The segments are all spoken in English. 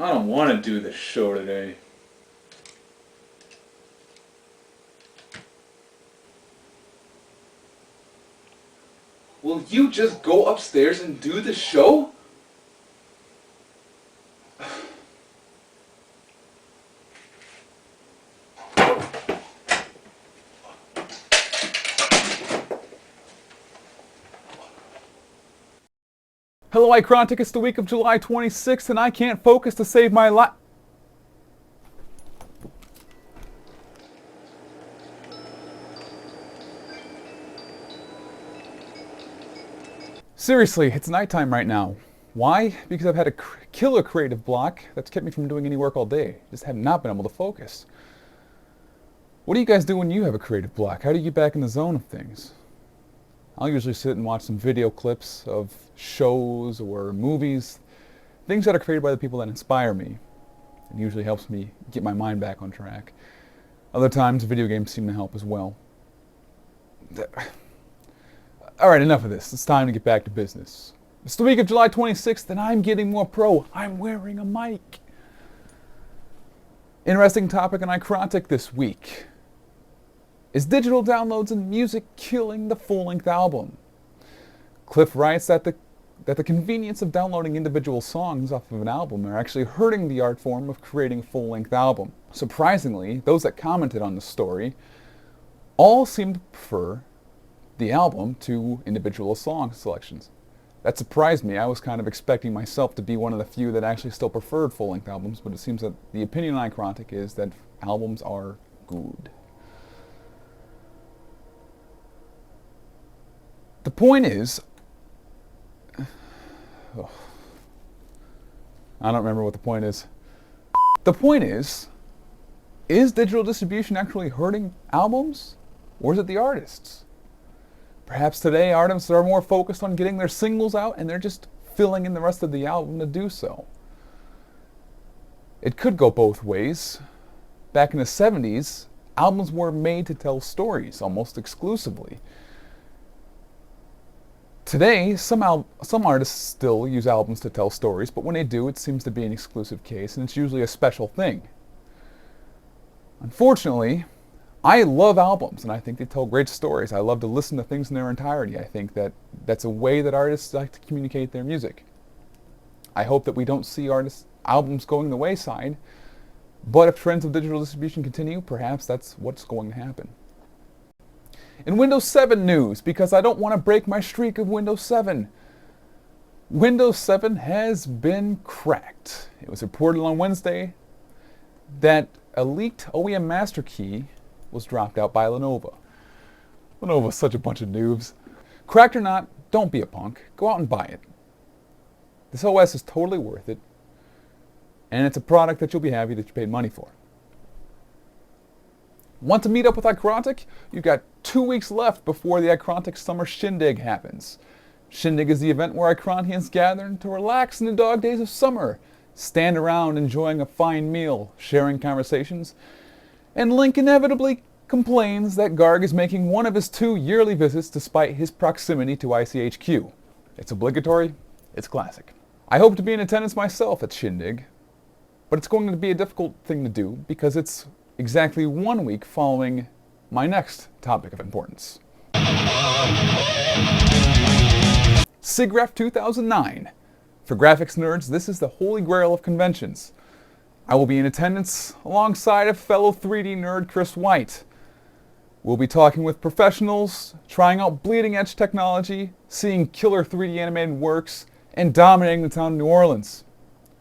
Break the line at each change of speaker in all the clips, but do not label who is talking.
I don't want to do this show today. Will you just go upstairs and do the show? Hello, Icrontic. It's the week of July 26th, and I can't focus to save my life. Seriously, it's nighttime right now. Why? Because I've had a killer creative block that's kept me from doing any work all day. Just have not been able to focus. What do you guys do when you have a creative block? How do you get back in the zone of things? I'll usually sit and watch some video clips of shows or movies, things that are created by the people that inspire me. It usually helps me get my mind back on track. Other times, video games seem to help as well. Alright, enough of this. It's time to get back to business. It's the week of July 26th, and I'm getting more pro. I'm wearing a mic. Interesting topic on Icrontic this week. Is digital downloads and music killing the full-length album? Cliff writes that the convenience of downloading individual songs off of an album are actually hurting the art form of creating a full-length album. Surprisingly, those that commented on the story all seem to prefer the album to individual song selections. That surprised me. I was kind of expecting myself to be one of the few that actually still preferred full-length albums, but it seems that the opinion on Icrontic is that albums are good. The point is, I don't remember what the point is. The point is digital distribution actually hurting albums, or is it the artists? Perhaps today artists are more focused on getting their singles out and they're just filling in the rest of the album to do so. It could go both ways. Back in the 70s, albums were made to tell stories almost exclusively. Today, some artists still use albums to tell stories, but when they do, it seems to be an exclusive case, and it's usually a special thing. Unfortunately, I love albums, and I think they tell great stories. I love to listen to things in their entirety. I think that that's a way that artists like to communicate their music. I hope that we don't see albums going the wayside, but if trends of digital distribution continue, perhaps that's what's going to happen. In Windows 7 news, because I don't want to break my streak of Windows 7. Windows 7 has been cracked. It was reported on Wednesday that a leaked OEM master key was dropped out by Lenovo. Lenovo's such a bunch of noobs. Cracked or not, don't be a punk. Go out and buy it. This OS is totally worth it, and it's a product that you'll be happy that you paid money for. Want to meet up with Icrontic? You've got 2 weeks left before the Icrontic Summer Shindig happens. Shindig is the event where Icrontians gather to relax in the dog days of summer, stand around enjoying a fine meal, sharing conversations, and Link inevitably complains that Garg is making one of his 2 yearly visits despite his proximity to ICHQ. It's obligatory, it's classic. I hope to be in attendance myself at Shindig, but it's going to be a difficult thing to do because it's exactly 1 week following my next topic of importance. SIGGRAPH 2009. For graphics nerds, this is the holy grail of conventions. I will be in attendance alongside a fellow 3D nerd, Chris White. We'll be talking with professionals, trying out bleeding-edge technology, seeing killer 3D animated works, and dominating the town of New Orleans.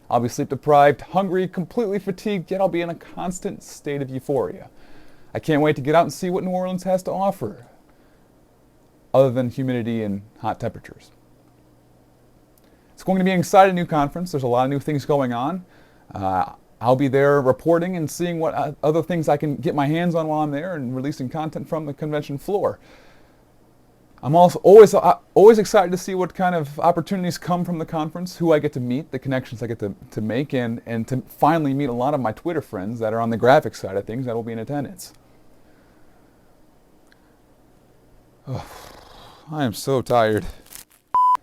I'll be sleep-deprived, hungry, completely fatigued, yet I'll be in a constant state of euphoria. I can't wait to get out and see what New Orleans has to offer, other than humidity and hot temperatures. It's going to be an exciting new conference. There's a lot of new things going on. I'll be there reporting and seeing what other things I can get my hands on while I'm there and releasing content from the convention floor. I'm also always excited to see what kind of opportunities come from the conference, who I get to meet, the connections I get to make, and to finally meet a lot of my Twitter friends that are on the graphics side of things that will be in attendance. Oh, I am so tired.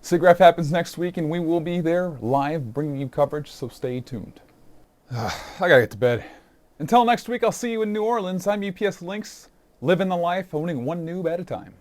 SIGGRAPH happens next week, and we will be there live bringing you coverage, so stay tuned. I gotta get to bed. Until next week, I'll see you in New Orleans. I'm UPSLynx, living the life, owning one noob at a time.